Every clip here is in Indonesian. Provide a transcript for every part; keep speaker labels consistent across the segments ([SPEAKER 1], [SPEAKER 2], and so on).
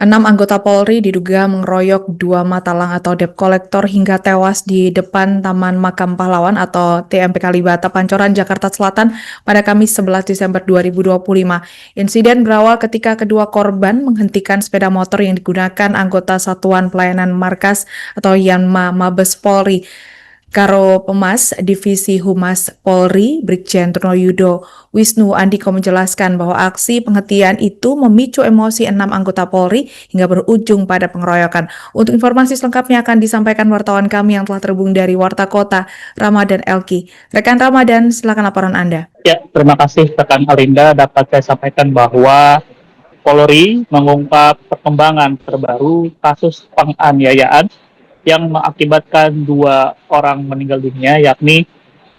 [SPEAKER 1] 6 anggota Polri diduga mengeroyok 2 matalang atau debt collector hingga tewas di depan Taman Makam Pahlawan atau TMP Kalibata, Pancoran, Jakarta Selatan pada Kamis 11 Desember 2025. Insiden berawal ketika kedua korban menghentikan sepeda motor yang digunakan anggota Satuan Pelayanan Markas atau Yanma Mabes Polri. Karo Pemas Divisi Humas Polri, Brigjen Trunoyudo Wisnu Andiko menjelaskan bahwa aksi penghentian itu memicu emosi 6 anggota Polri hingga berujung pada pengeroyokan. Untuk informasi selengkapnya akan disampaikan wartawan kami yang telah terhubung dari Warta Kota, Ramadan Elki. Rekan Ramadan, silakan laporan Anda.
[SPEAKER 2] Ya, terima kasih rekan Alinda. Dapat saya sampaikan bahwa Polri mengungkap perkembangan terbaru kasus penganiayaan yang mengakibatkan 2 orang meninggal dunia, yakni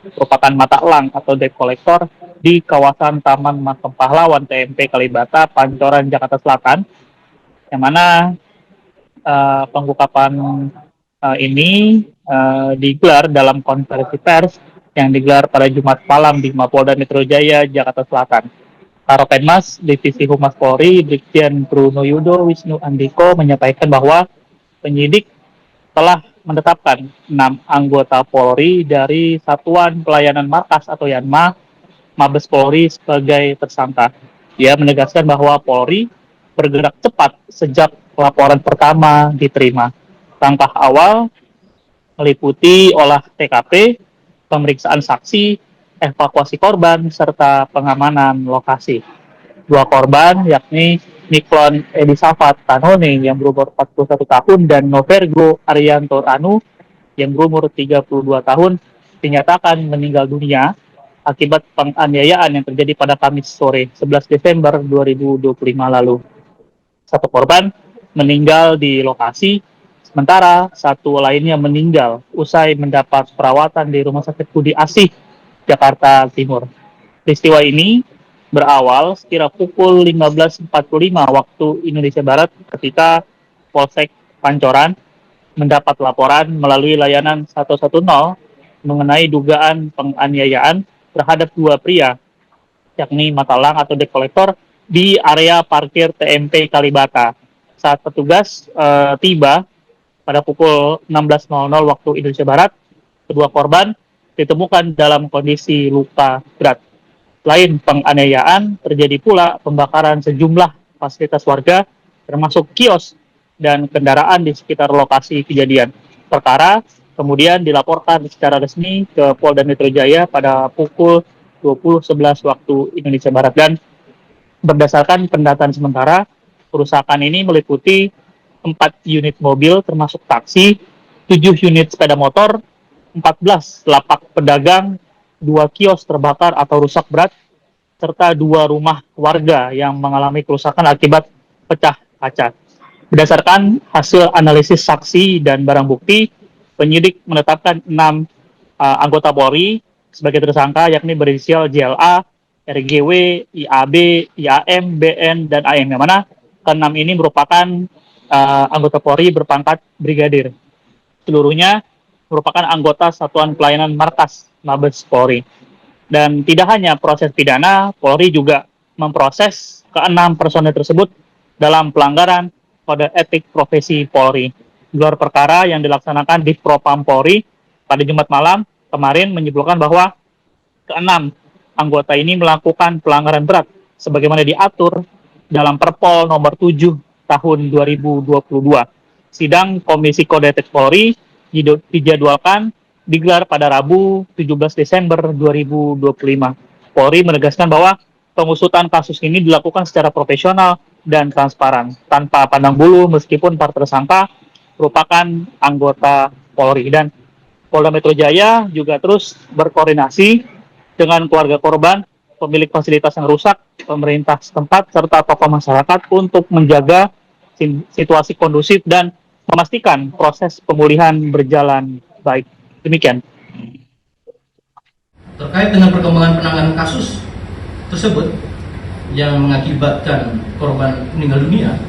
[SPEAKER 2] merupakan mata elang atau debt collector di kawasan Taman Makam Pahlawan TMP Kalibata, Pancoran, Jakarta Selatan, yang mana pengungkapan ini digelar dalam konferensi pers yang digelar pada Jumat malam di Mapolda Metro Jaya, Jakarta Selatan. Karopenmas Divisi Humas Polri, Brigjen Trunoyudo Wisnu Andiko menyampaikan bahwa penyidik telah menetapkan 6 anggota Polri dari Satuan Pelayanan Markas atau Yanma Mabes Polri sebagai tersangka. Dia menegaskan bahwa Polri bergerak cepat sejak laporan pertama diterima. Langkah awal meliputi olah TKP, pemeriksaan saksi, evakuasi korban, serta pengamanan lokasi. 2 korban yakni Niklon Edisafat Tanone yang berumur 41 tahun dan Novergo Arianto Anu yang berumur 32 tahun dinyatakan meninggal dunia akibat penganiayaan yang terjadi pada Kamis sore 11 Desember 2025 lalu. 1 korban meninggal di lokasi, sementara 1 lainnya meninggal usai mendapat perawatan di Rumah Sakit Budi Asih, Jakarta Timur. Peristiwa ini berawal sekira pukul 15.45 waktu Indonesia Barat ketika Polsek Pancoran mendapat laporan melalui layanan 110 mengenai dugaan penganiayaan terhadap 2 pria, yakni matalang atau debt collector di area parkir TMP Kalibata. Saat petugas tiba pada pukul 16.00 waktu Indonesia Barat, kedua korban ditemukan dalam kondisi luka berat. Selain penganiayaan, terjadi pula pembakaran sejumlah fasilitas warga, termasuk kios dan kendaraan di sekitar lokasi kejadian. Perkara kemudian dilaporkan secara resmi ke Polda Metro Jaya pada pukul 20.11 waktu Indonesia Barat. Dan berdasarkan pendataan sementara, kerusakan ini meliputi 4 unit mobil termasuk taksi, 7 unit sepeda motor, 14 lapak pedagang, 2 kios terbakar atau rusak berat, serta 2 rumah warga yang mengalami kerusakan akibat pecah kaca. Berdasarkan hasil analisis saksi dan barang bukti, penyidik menetapkan 6 anggota Polri sebagai tersangka, yakni berinisial JLA, RGW, IAB, IAM, BN, dan AM, yang mana ke-6 ini merupakan anggota Polri berpangkat brigadir. Seluruhnya merupakan anggota Satuan Pelayanan Markas Mabes Polri. Dan tidak hanya proses pidana, Polri juga memproses ke-6 personel tersebut dalam pelanggaran kode etik profesi Polri. Gelar perkara yang dilaksanakan di Propam Polri pada Jumat malam kemarin menyebutkan bahwa ke-6 anggota ini melakukan pelanggaran berat sebagaimana diatur dalam Perpol nomor 7 tahun 2022. Sidang Komisi Kode Etik Polri dijadwalkan digelar pada Rabu 17 Desember 2025. Polri menegaskan bahwa pengusutan kasus ini dilakukan secara profesional dan transparan, tanpa pandang bulu meskipun para tersangka merupakan anggota Polri. Dan Polda Metro Jaya juga terus berkoordinasi dengan keluarga korban, pemilik fasilitas yang rusak, pemerintah setempat, serta tokoh masyarakat untuk menjaga situasi kondusif dan memastikan proses pemulihan berjalan baik. Demikian.
[SPEAKER 3] Terkait dengan perkembangan penanganan kasus tersebut yang mengakibatkan korban meninggal dunia,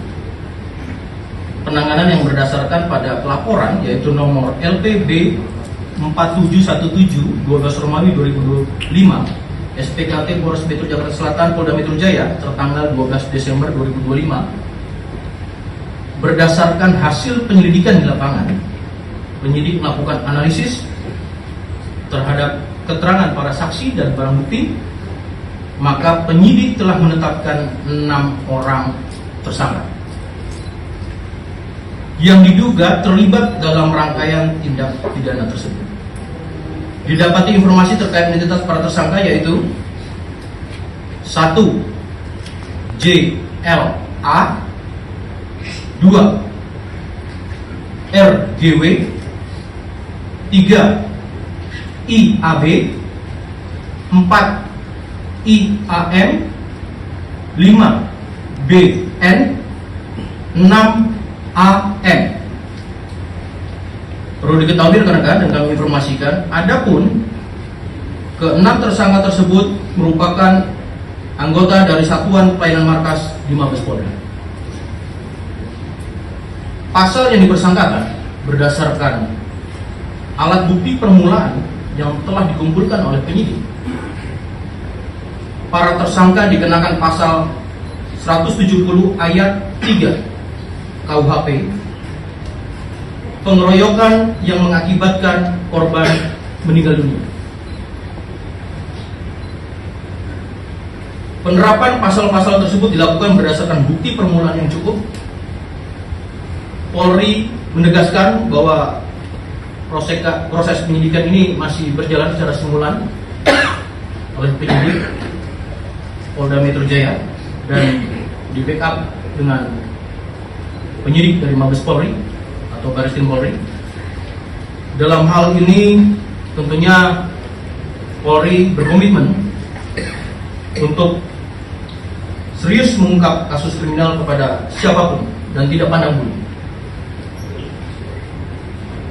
[SPEAKER 3] penanganan yang berdasarkan pada pelaporan yaitu nomor LPB 4717 12 Romawi 2025 SPKT Polres Metro Jakarta Selatan Polda Metro Jaya tertanggal 12 Desember 2025 berdasarkan hasil penyelidikan di lapangan, penyidik melakukan analisis terhadap keterangan para saksi dan barang bukti, maka penyidik telah menetapkan 6 orang tersangka yang diduga terlibat dalam rangkaian tindak pidana tersebut. Didapati informasi terkait identitas para tersangka yaitu 1. JLA, 2. RGW, 3. IAB, 4. IAM, 5. BN, 6. AM. Perlu diketahui rekan-rekan dan kami informasikan, adapun ke-6 tersangka tersebut merupakan anggota dari Satuan Pelayanan Markas di Mabes Polri. Pasal yang dipersangkakan berdasarkan alat bukti permulaan yang telah dikumpulkan oleh penyidik. Para tersangka dikenakan pasal 170 ayat 3 KUHP, pengeroyokan yang mengakibatkan korban meninggal dunia. Penerapan pasal-pasal tersebut dilakukan berdasarkan bukti permulaan yang cukup. Polri menegaskan bahwa proses penyidikan ini masih berjalan secara simulan oleh penyidik Polda Metro Jaya dan di backup dengan penyidik dari Mabes Polri atau Bareskrim Polri. Dalam hal ini tentunya Polri berkomitmen untuk serius mengungkap kasus kriminal kepada siapapun dan tidak pandang bulu.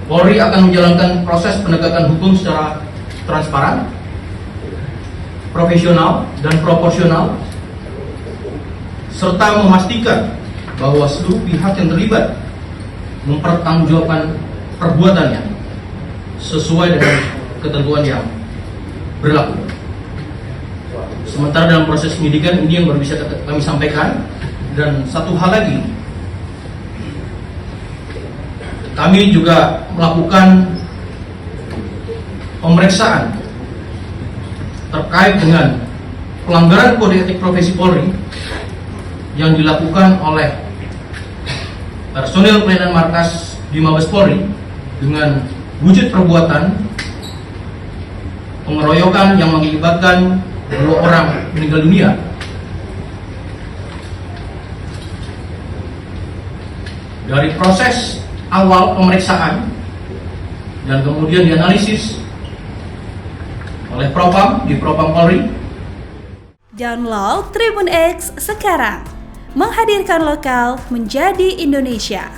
[SPEAKER 3] Polri akan menjalankan proses penegakan hukum secara transparan, profesional, dan proporsional, serta memastikan bahwa seluruh pihak yang terlibat mempertanggungjawabkan perbuatannya sesuai dengan ketentuan yang berlaku. Sementara dalam proses penyidikan ini yang baru bisa kami sampaikan. Dan satu hal lagi, kami juga melakukan pemeriksaan terkait dengan pelanggaran kode etik profesi Polri yang dilakukan oleh personel pelayanan markas di Mabes Polri dengan wujud perbuatan pengeroyokan yang mengakibatkan 2 orang meninggal dunia. Dari proses awal pemeriksaan dan kemudian dianalisis oleh Propam di Propam Polri.
[SPEAKER 4] Download Tribun X sekarang, menghadirkan lokal menjadi Indonesia.